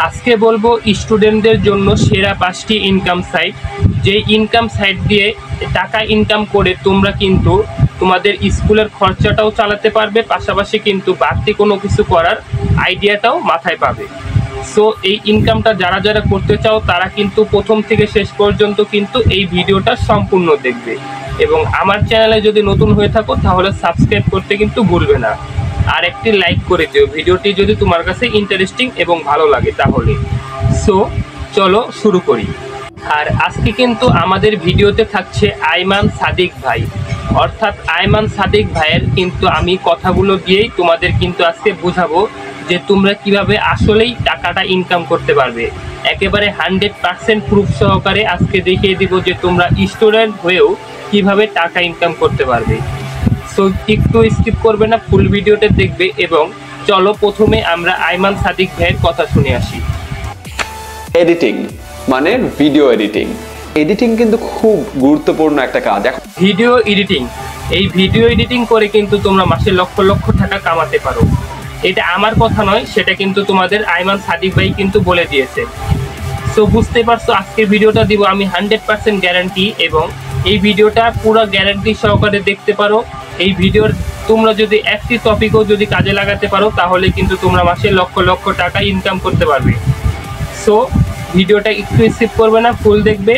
আজকে বলবো স্টুডেন্টদের জন্য সেরা 5টি ইনকাম সাইট, যে ইনকাম সাইট দিয়ে টাকা ইনকাম করে তোমরা কিন্তু তোমাদের স্কুলের খরচাটাও চালাতে পারবে, পাশাপাশি কিন্তু বাড়তি কোনো কিছু করার আইডিয়াটাও মাথায় পাবে। সো এই ইনকামটা যারা যারা করতে চাও তারা কিন্তু প্রথম থেকে শেষ পর্যন্ত কিন্তু এই ভিডিওটা সম্পূর্ণ দেখবে, এবং আমার চ্যানেলে যদি নতুন হয়ে থাকো তাহলে সাবস্ক্রাইব করতে কিন্তু ভুলবে না, আর একটি লাইক করে দিও ভিডিওটি যদি তোমার কাছে ইন্টারেস্টিং এবং ভালো লাগে তাহলে। সো চলো শুরু করি। আর আজকে কিন্তু আমাদের ভিডিওতে থাকছে আইমান সাদিক ভাই, অর্থাৎ আইমান সাদিক ভাইয়ের কিন্তু আমি কথাগুলো দিয়েই তোমাদের কিন্তু আজকে বুঝাবো যে তোমরা কিভাবে আসলেই টাকাটা ইনকাম করতে পারবে। একেবারে 100% প্রুফ সহকারে আজকে দেখিয়ে দিব যে তোমরা স্টুডেন্ট হয়েও কিভাবে টাকা ইনকাম করতে পারবে। সো একটু স্কিপ করবে না, ফুল ভিডিওটা দেখবে। এবং চলো প্রথমে আমরা আইমান সাদিক ভাইয়ের কথা শুনে আসি। এডিটিং মানে ভিডিও এডিটিং কিন্তু খুব গুরুত্বপূর্ণ একটা কাজ। ভিডিও এডিটিং, এই ভিডিও এডিটিং করে কিন্তু তোমরা মাসে লক্ষ লক্ষ টাকা কামাতে পারো। এটা আমার কথা নয়, সেটা কিন্তু তোমাদের আইমান সাদিক ভাই কিন্তু বলে দিয়েছে। সো বুঝতে পারছো আজকের ভিডিওটা দিব আমি 100% গ্যারান্টি, এবং এই ভিডিওটা পুরো গ্যারান্টি সহকারে দেখতে পারো। এই ভিডিওর তোমরা যদি একটি টপিকও যদি কাজে লাগাতে পারো তাহলে কিন্তু তোমরা মাসে লক্ষ লক্ষ টাকা ইনকাম করতে পারবে। সো ভিডিওটা একটু স্কিপ করবে না, ফুল দেখবে।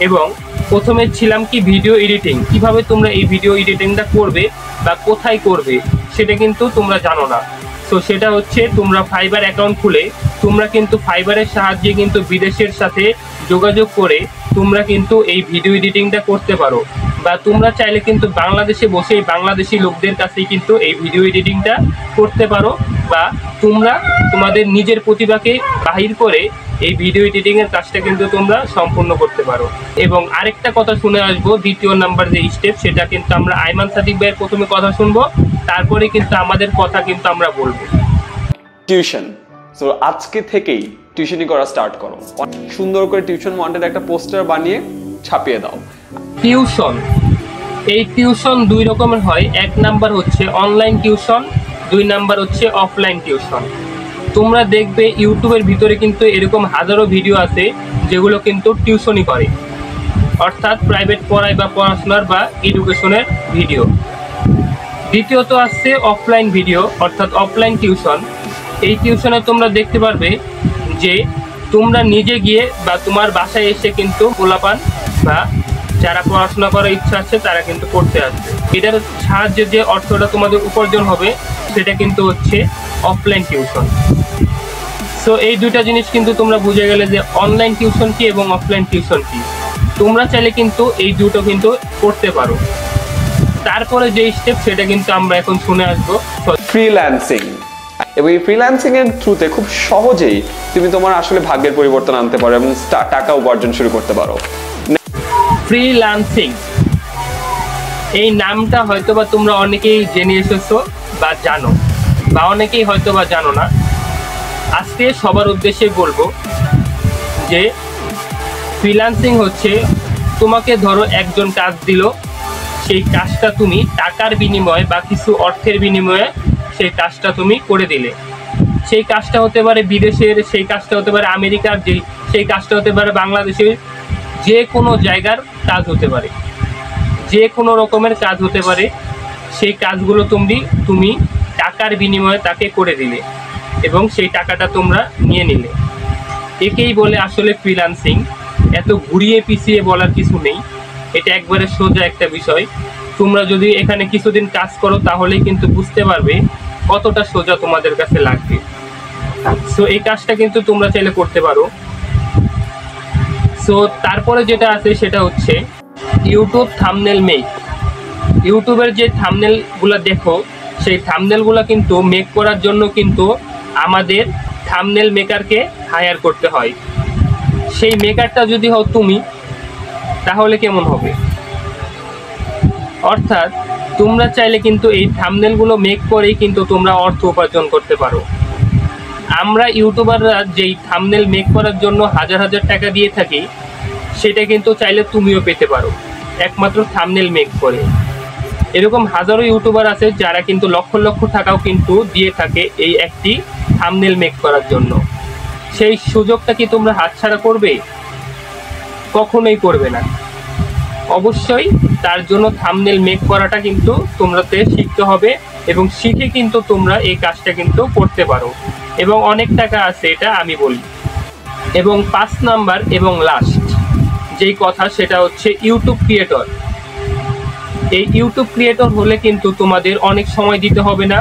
এবং প্রথমে ছিলাম কি ভিডিও এডিটিং, কিভাবে তোমরা এই ভিডিও এডিটিংটা করবে বা কোথায় করবে সেটা কিন্তু তোমরা জানো না। সো সেটা হচ্ছে তোমরা ফাইবার অ্যাকাউন্ট খুলে তোমরা কিন্তু ফাইবারের সাহায্যে কিন্তু বিদেশের সাথে যোগাযোগ করে তোমরা কিন্তু এই ভিডিও এডিটিংটা করতে পারো, বা তোমরা চাইলে কিন্তু বাংলাদেশে বসেই বাংলাদেশি লোকদের কাছেই কিন্তু এই ভিডিও এডিটিংটা করতে পারো, বা তোমরা তোমাদের নিজের প্রতিভাকে বাহির করে এই ভিডিও এডিটিংয়ের কাজটা কিন্তু তোমরা সম্পূর্ণ করতে পারো। এবং আরেকটা কথা শুনে আসবো, দ্বিতীয় নাম্বার যে স্টেপ, সেটা কিন্তু আমরা আইমান সাদিক ভাইয়ের প্রথমে কথা শুনবো, তারপরে কিন্তু আমাদের কথা কিন্তু আমরা বলবো। টিউশন। সো আজকে থেকেই টিউশনি করা স্টার্ট করো। সুন্দর করে টিউশন ওয়ান্টেড একটা পোস্টার বানিয়ে ছাপিয়ে দাও। টিউশন, এই টিউশন দুই রকমের হয়। এক নাম্বার হচ্ছে অনলাইন টিউশন, দুই নাম্বার হচ্ছে অফলাইন টিউশন। তোমরা দেখবে ইউটিউবের ভিতরে কিন্তু এরকম হাজারো ভিডিও আছে যেগুলো কিন্তু টিউশনই করে, অর্থাৎ প্রাইভেট পড়ায় বা পড়াশোনার বা এডুকেশনের ভিডিও। দ্বিতীয়ত আসছে অফলাইন ভিডিও, অর্থাৎ অফলাইন টিউশন। এই টিউশনে তোমরা দেখতে পারবে যে তোমরা নিজে গিয়ে বা তোমার বাসায় এসে কিন্তু পোলাপান বা যারা পড়াশোনা করার ইচ্ছা আছে তারা কিন্তু পড়তে আসবে। এটার সাহায্যে যে অর্থটা তোমাদের উপার্জন হবে সেটা কিন্তু হচ্ছে অফলাইন টিউশন। সো এই দুইটা জিনিস কিন্তু তোমরা বুঝে গেলে যে অনলাইন টিউশন কি এবং অফলাইন টিউশন কি। তোমরা চাইলে কিন্তু এই দুটো কিন্তু করতে পারো। তারপরে যে স্টেপ সেটা কিন্তু আমরা এখন শুনে আসবো, ফ্রিল্যান্সিং। এবং এই ফ্রিল্যান্সিং এর থ্রুতে খুব সহজেই তুমি তোমার আসলে ভাগ্যের পরিবর্তন আনতে পারো এবং টাকা উপার্জন শুরু করতে পারো। ফ্রিল্যান্সিং, এই নামটা হয়তোবা তোমরা অনেকেই জেনে এসেছো বা জানো, বা অনেকেই হয়তোবা জানো না। আজকে সবার উদ্দেশ্যে বলবো যে ফ্রিল্যান্সিং হচ্ছে তোমাকে ধরো একজন কাজ দিল, সেই কাজটা তুমি টাকার বিনিময়ে বা কিছু অর্থের বিনিময়ে সেই কাজটা তুমি করে দিলে। সেই কাজটা হতে পারে বিদেশের, সেই কাজটা হতে পারে আমেরিকার, সেই কাজটা হতে পারে বাংলাদেশের, যে কোনো জায়গার কাজ হতে পারে, যে কোনো রকমের কাজ হতে পারে। সেই কাজগুলো তুমি টাকার বিনিময়ে তাকে করে দিলে এবং সেই টাকাটা তোমরা নিয়ে নিলে। একেই বলে আসলে ফ্রিল্যান্সিং। এত ঘুরিয়ে পিছিয়ে বলার কিছু নেই, এটা একবারে সোজা একটা বিষয়। তোমরা যদি এখানে কিছুদিন কাজ করো তাহলেই কিন্তু বুঝতে পারবে কতটা সোজা তোমাদের কাছে লাগবে। সো এই কাজটা কিন্তু তোমরা চাইলে করতে পারো। সো তারপরে যেটা আছে সেটা হচ্ছে ইউটিউব থাম্বনেল মেক। ইউটিউবের যে থাম্বনেলগুলো দেখো, সেই থাম্বনেলগুলো কিন্তু মেক করার জন্য কিন্তু আমাদের থাম্বনেল মেকারকে হায়ার করতে হয়। সেই মেকারটা যদি হও তুমি, তাহলে কেমন হবে? অর্থাৎ তোমরা চাইলে কিন্তু এই থাম্বনেলগুলো মেক করেই কিন্তু তোমরা অর্থ উপার্জন করতে পারো। আমরা ইউটিউবাররা যেই থাম্বনেল মেক করার জন্য হাজার হাজার টাকা দিয়ে থাকি, সেটা কিন্তু চাইলে তুমিও পেতে পারো একমাত্র থাম্বনেল মেক করে। এরকম হাজারো ইউটিউবার আছে যারা কিন্তু লক্ষ লক্ষ টাকাও কিন্তু দিয়ে থাকে এই একটি থাম্বনেল মেক করার জন্য। সেই সুযোগটা কি তোমরা হাতছাড়া করবে? কখনোই করবে না। অবশ্যই তার জন্য থাম্বনেল মেক করাটা কিন্তু তোমাদের শিখতে হবে, এবং শিখে কিন্তু তোমরা এই কাজটা কিন্তু করতে পারো, এবং অনেক টাকা আছে, এটা আমি বলি। এবং 5 নাম্বার এবং লাস্ট যেই কথা, সেটা হচ্ছে ইউটিউব ক্রিয়েটর। এই ইউটিউব ক্রিয়েটর হলে কিন্তু তোমাদের অনেক সময় দিতে হবে না।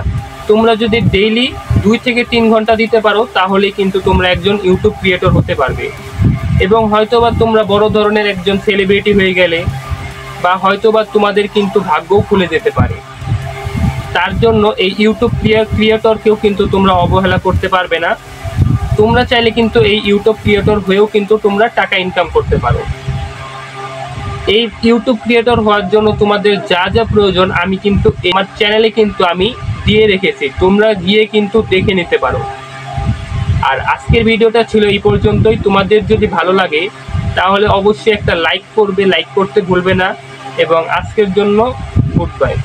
তোমরা যদি ডেইলি 2 থেকে 3 ঘন্টা দিতে পারো, তাহলে কিন্তু তোমরা একজন ইউটিউব ক্রিয়েটর হতে পারবে, এবং হয়তোবা তোমরা বড় ধরনের একজন সেলিব্রিটি হয়ে গেলে, বা হয়তোবা তোমাদের কিন্তু ভাগ্যও খুলে যেতে পারে। তার জন্য এই ইউটিউব ক্রিয়েটরকেও কিন্তু তোমরা অবহেলা করতে পারবে না। তোমরা চাইলে কিন্তু এই ইউটিউব ক্রিয়েটর হয়েও কিন্তু তোমরা টাকা ইনকাম করতে পারো। এই ইউটিউব ক্রিয়েটর হওয়ার জন্য তোমাদের যা যা প্রয়োজন আমি কিন্তু আমার চ্যানেলে কিন্তু আমি দিয়ে রেখেছি, তোমরা গিয়ে কিন্তু দেখে নিতে পারো। আর আজকের ভিডিওটা ছিল এই পর্যন্তই। তোমাদের যদি ভালো লাগে তাহলে অবশ্যই একটা লাইক করবে, লাইক করতে ভুলবে না। এবং আজকের জন্য গুড বাই।